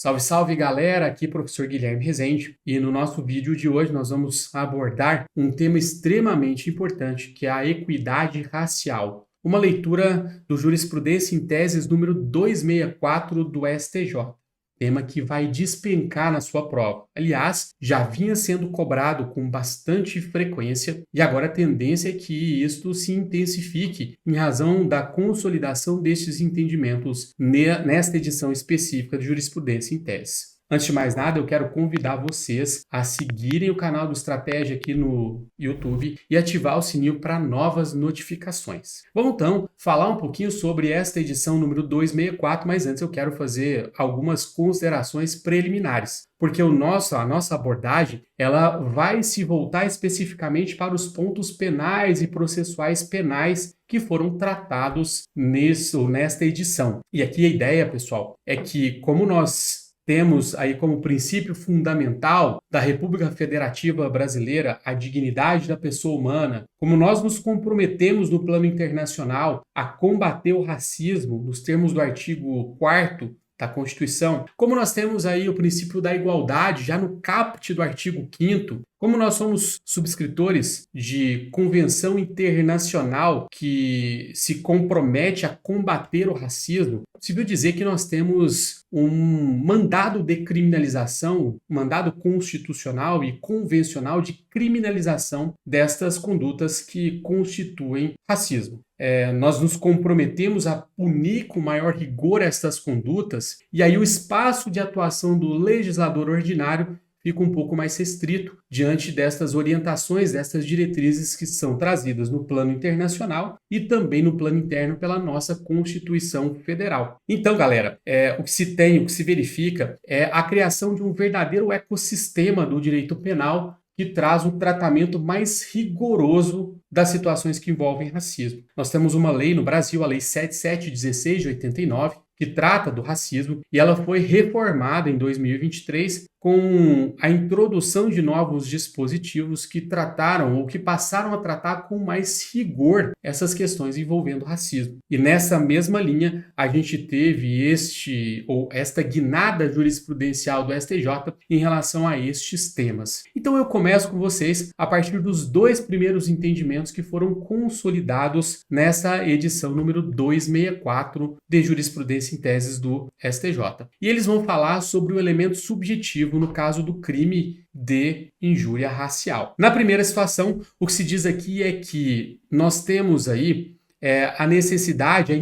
Salve, salve galera, aqui é o professor Guilherme Rezende e no nosso vídeo de hoje nós vamos abordar um tema extremamente importante que é a equidade racial. Uma leitura do Jurisprudência em Teses número 264 do STJ. Tema que vai despencar na sua prova. Aliás, já vinha sendo cobrado com bastante frequência e agora a tendência é que isto se intensifique em razão da consolidação destes entendimentos nesta edição específica de Jurisprudência em Tese. Antes de mais nada, eu quero convidar vocês a seguirem o canal do Estratégia aqui no YouTube e ativar o sininho para novas notificações. Vamos então falar um pouquinho sobre esta edição número 264, mas antes eu quero fazer algumas considerações preliminares, porque a nossa abordagem ela vai se voltar especificamente para os pontos penais e processuais penais que foram tratados nesta edição. E aqui a ideia, pessoal, é que como nós temos aí como princípio fundamental da República Federativa Brasileira a dignidade da pessoa humana, como nós nos comprometemos no plano internacional a combater o racismo nos termos do artigo 4º da Constituição, como nós temos aí o princípio da igualdade já no caput do artigo 5º, como nós somos subscritores de convenção internacional que se compromete a combater o racismo, é possível dizer que nós temos um mandado de criminalização, um mandado constitucional e convencional de criminalização destas condutas que constituem racismo. Nós nos comprometemos a punir com maior rigor estas condutas e aí o espaço de atuação do legislador ordinário fica um pouco mais restrito diante destas orientações, destas diretrizes que são trazidas no plano internacional e também no plano interno pela nossa Constituição Federal. Então, galera, o que se verifica é a criação de um verdadeiro ecossistema do direito penal que traz um tratamento mais rigoroso das situações que envolvem racismo. Nós temos uma lei no Brasil, a Lei 7716 de 89, que trata do racismo, e ela foi reformada em 2023 com a introdução de novos dispositivos que trataram ou que passaram a tratar com mais rigor essas questões envolvendo racismo. E nessa mesma linha, a gente teve esta guinada jurisprudencial do STJ em relação a estes temas. Então eu começo com vocês a partir dos dois primeiros entendimentos que foram consolidados nessa edição número 264 de Jurisprudência em Teses do STJ. E eles vão falar sobre o elemento subjetivo no caso do crime de injúria racial. Na primeira situação, o que se diz aqui é que nós temos aí a necessidade,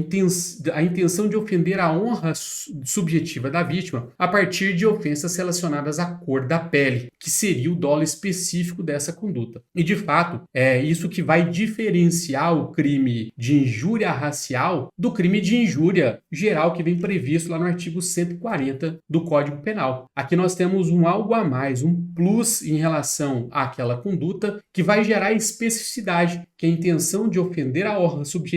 a intenção de ofender a honra subjetiva da vítima a partir de ofensas relacionadas à cor da pele, que seria o dolo específico dessa conduta. E, de fato, é isso que vai diferenciar o crime de injúria racial do crime de injúria geral que vem previsto lá no artigo 140 do Código Penal. Aqui nós temos um algo a mais, um plus em relação àquela conduta que vai gerar especificidade, que é a intenção de ofender a honra subjetiva,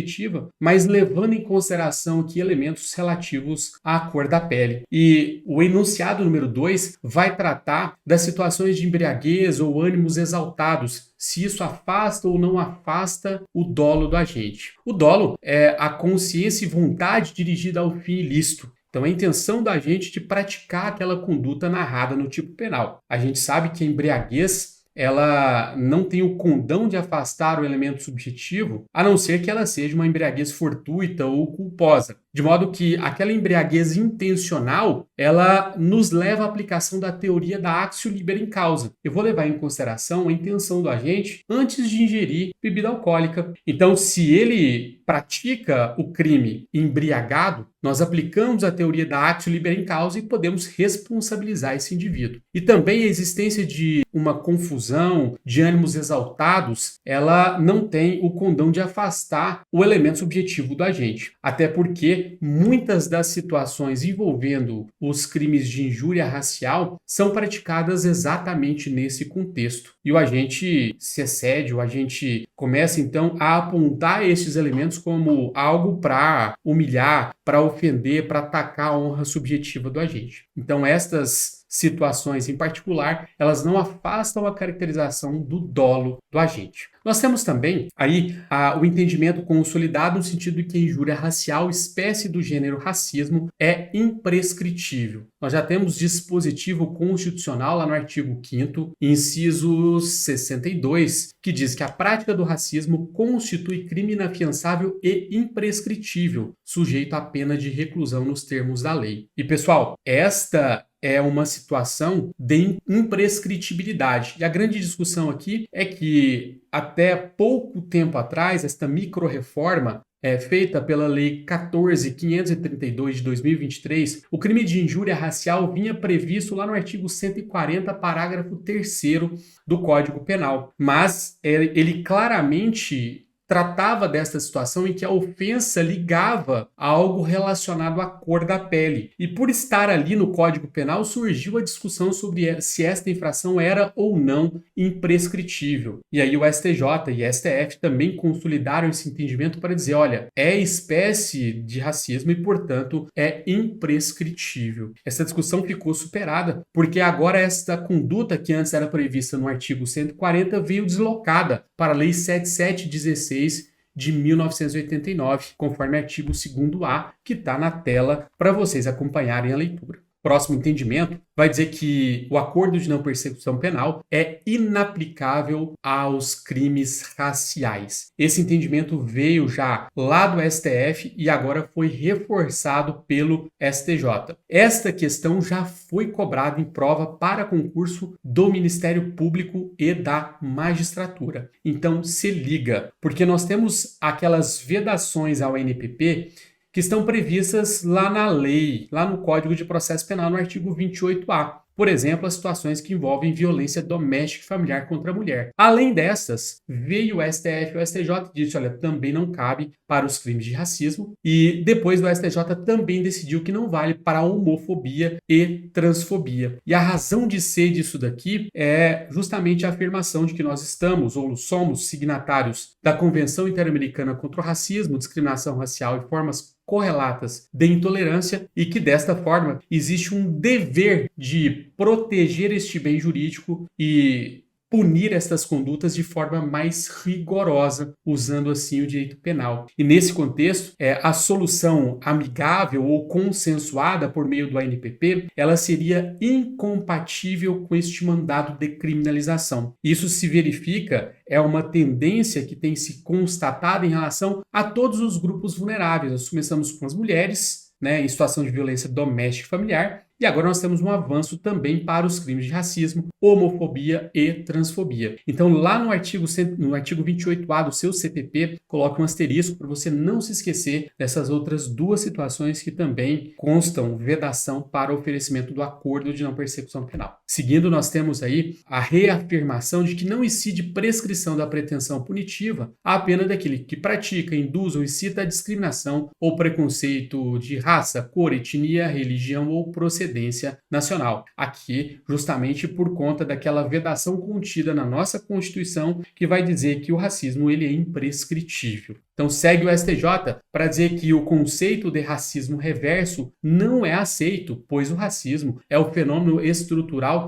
mas levando em consideração aqui elementos relativos à cor da pele. E o enunciado número 2 vai tratar das situações de embriaguez ou ânimos exaltados, se isso afasta ou não afasta o dolo do agente. O dolo é a consciência e vontade dirigida ao fim ilícito. Então, a intenção do agente de praticar aquela conduta narrada no tipo penal. A gente sabe que a embriaguez ela não tem o condão de afastar o elemento subjetivo, a não ser que ela seja uma embriaguez fortuita ou culposa. De modo que aquela embriaguez intencional, ela nos leva à aplicação da teoria da actio libera in causa. Eu vou levar em consideração a intenção do agente antes de ingerir bebida alcoólica. Então, se ele pratica o crime embriagado, nós aplicamos a teoria da actio libera in causa e podemos responsabilizar esse indivíduo. E também a existência de uma confusão, de ânimos exaltados, ela não tem o condão de afastar o elemento subjetivo do agente. Até porque muitas das situações envolvendo os crimes de injúria racial são praticadas exatamente nesse contexto. E o agente se excede, o agente começa então a apontar esses elementos como algo para humilhar, para ofender, para atacar a honra subjetiva do agente. Então estas situações em particular, elas não afastam a caracterização do dolo do agente. Nós temos também aí o entendimento consolidado no sentido de que a injúria racial, espécie do gênero racismo, é imprescritível. Nós já temos dispositivo constitucional lá no artigo 5º, inciso 62, que diz que a prática do racismo constitui crime inafiançável e imprescritível, sujeito à pena de reclusão nos termos da lei. E, pessoal, esta é uma situação de imprescritibilidade. E a grande discussão aqui é que até pouco tempo atrás, esta micro-reforma feita pela Lei 14.532 de 2023, o crime de injúria racial vinha previsto lá no artigo 140, parágrafo 3º do Código Penal. Mas ele claramente tratava desta situação em que a ofensa ligava a algo relacionado à cor da pele. E por estar ali no Código Penal, surgiu a discussão sobre se esta infração era ou não imprescritível. E aí o STJ e STF também consolidaram esse entendimento para dizer, olha, é espécie de racismo e, portanto, é imprescritível. Essa discussão ficou superada, porque agora esta conduta que antes era prevista no artigo 140 veio deslocada para a Lei 7716 de 1989, conforme artigo 2º-A, que está na tela para vocês acompanharem a leitura. Próximo entendimento vai dizer que o acordo de não persecução penal é inaplicável aos crimes raciais. Esse entendimento veio já lá do STF e agora foi reforçado pelo STJ. Esta questão já foi cobrada em prova para concurso do Ministério Público e da Magistratura. Então se liga, porque nós temos aquelas vedações ao NPP que estão previstas lá na lei, lá no Código de Processo Penal, no artigo 28A. Por exemplo, as situações que envolvem violência doméstica e familiar contra a mulher. Além dessas, veio o STF e o STJ e disse, olha, também não cabe para os crimes de racismo. E depois o STJ também decidiu que não vale para a homofobia e transfobia. E a razão de ser disso daqui é justamente a afirmação de que nós estamos ou somos signatários da Convenção Interamericana contra o Racismo, Discriminação Racial e Formas correlatas de intolerância e que, desta forma, existe um dever de proteger este bem jurídico e punir estas condutas de forma mais rigorosa, usando assim o direito penal. E nesse contexto, a solução amigável ou consensuada por meio do ANPP, ela seria incompatível com este mandado de criminalização. Isso se verifica, é uma tendência que tem se constatado em relação a todos os grupos vulneráveis. Nós começamos com as mulheres, em situação de violência doméstica e familiar, e agora nós temos um avanço também para os crimes de racismo, homofobia e transfobia. Então, lá no artigo 28A do seu CPP, coloque um asterisco para você não se esquecer dessas outras duas situações que também constam vedação para o oferecimento do acordo de não persecução penal. Seguindo, nós temos aí a reafirmação de que não incide prescrição da pretensão punitiva a pena daquele que pratica, induz ou incita a discriminação ou preconceito de raça, cor, etnia, religião ou procedência nacional. Aqui, justamente por conta daquela vedação contida na nossa Constituição, que vai dizer que o racismo ele é imprescritível. Então segue o STJ para dizer que o conceito de racismo reverso não é aceito, pois o racismo é o fenômeno estrutural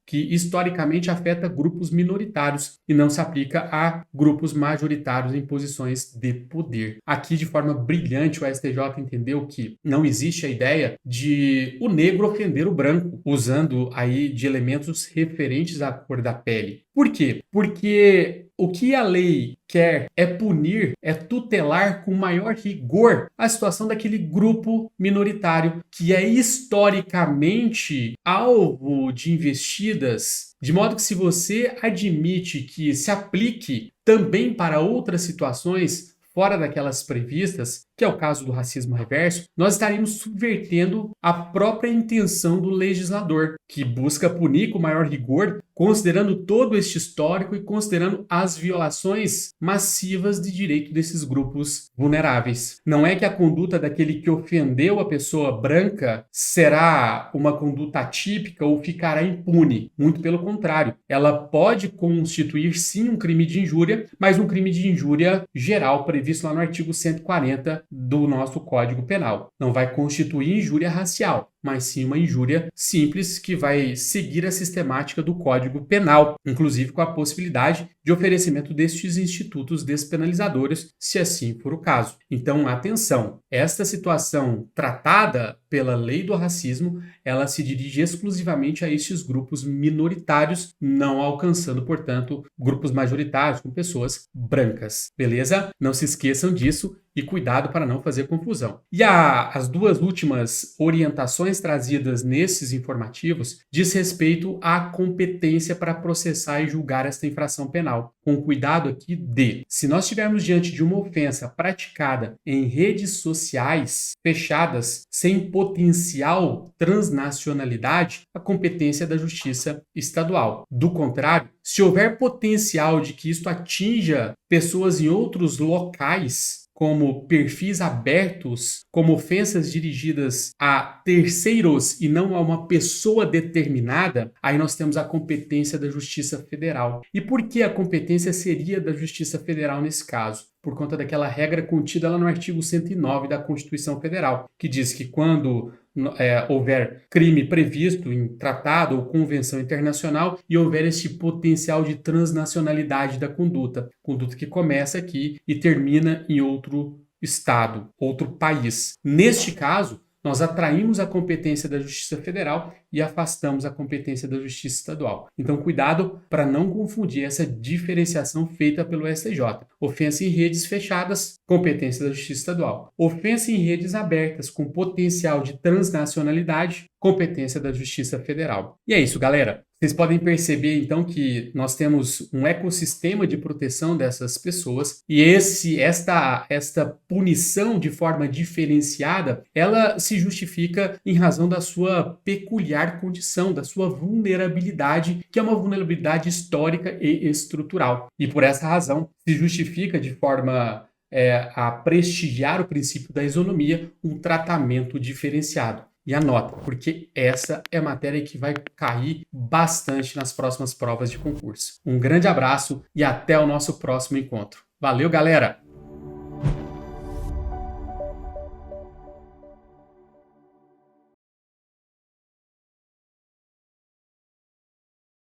que historicamente afeta grupos minoritários e não se aplica a grupos majoritários em posições de poder. Aqui, de forma brilhante, o STJ entendeu que não existe a ideia de o negro ofender o branco, usando aí de elementos referentes à cor da pele. Por quê? Porque o que a lei quer é punir, é tutelar com maior rigor a situação daquele grupo minoritário que é historicamente alvo de investidas, de modo que se você admite que se aplique também para outras situações fora daquelas previstas, que é o caso do racismo reverso, nós estaríamos subvertendo a própria intenção do legislador, que busca punir com maior rigor, considerando todo este histórico e considerando as violações massivas de direito desses grupos vulneráveis. Não é que a conduta daquele que ofendeu a pessoa branca será uma conduta atípica ou ficará impune. Muito pelo contrário, ela pode constituir sim um crime de injúria, mas um crime de injúria geral previsto lá no artigo 140 do nosso Código Penal. Não vai constituir injúria racial, mas sim uma injúria simples que vai seguir a sistemática do Código Penal, inclusive com a possibilidade de oferecimento destes institutos despenalizadores, se assim for o caso. Então, atenção, esta situação tratada pela lei do racismo, ela se dirige exclusivamente a estes grupos minoritários, não alcançando, portanto, grupos majoritários com pessoas brancas, beleza? Não se esqueçam disso e cuidado para não fazer confusão. E as duas últimas orientações trazidas nesses informativos diz respeito à competência para processar e julgar esta infração penal. Com cuidado aqui se nós estivermos diante de uma ofensa praticada em redes sociais fechadas, sem potencial transnacionalidade, a competência é da Justiça Estadual. Do contrário, se houver potencial de que isto atinja pessoas em outros locais, como perfis abertos, como ofensas dirigidas a terceiros e não a uma pessoa determinada, aí nós temos a competência da Justiça Federal. E por que a competência seria da Justiça Federal nesse caso? Por conta daquela regra contida lá no artigo 109 da Constituição Federal, que diz que quando houver crime previsto em tratado ou convenção internacional e houver este potencial de transnacionalidade da conduta que começa aqui e termina em outro estado, outro país. Neste caso, nós atraímos a competência da Justiça Federal e afastamos a competência da Justiça Estadual. Então, cuidado para não confundir essa diferenciação feita pelo STJ. Ofensa em redes fechadas, competência da Justiça Estadual. Ofensa em redes abertas com potencial de transnacionalidade, competência da Justiça Federal. E é isso, galera. Vocês podem perceber, então, que nós temos um ecossistema de proteção dessas pessoas e esta punição de forma diferenciada, ela se justifica em razão da sua peculiar condição, da sua vulnerabilidade, que é uma vulnerabilidade histórica e estrutural. E por essa razão, se justifica de forma a prestigiar o princípio da isonomia um tratamento diferenciado. E anota, porque essa é a matéria que vai cair bastante nas próximas provas de concurso. Um grande abraço e até o nosso próximo encontro. Valeu, galera!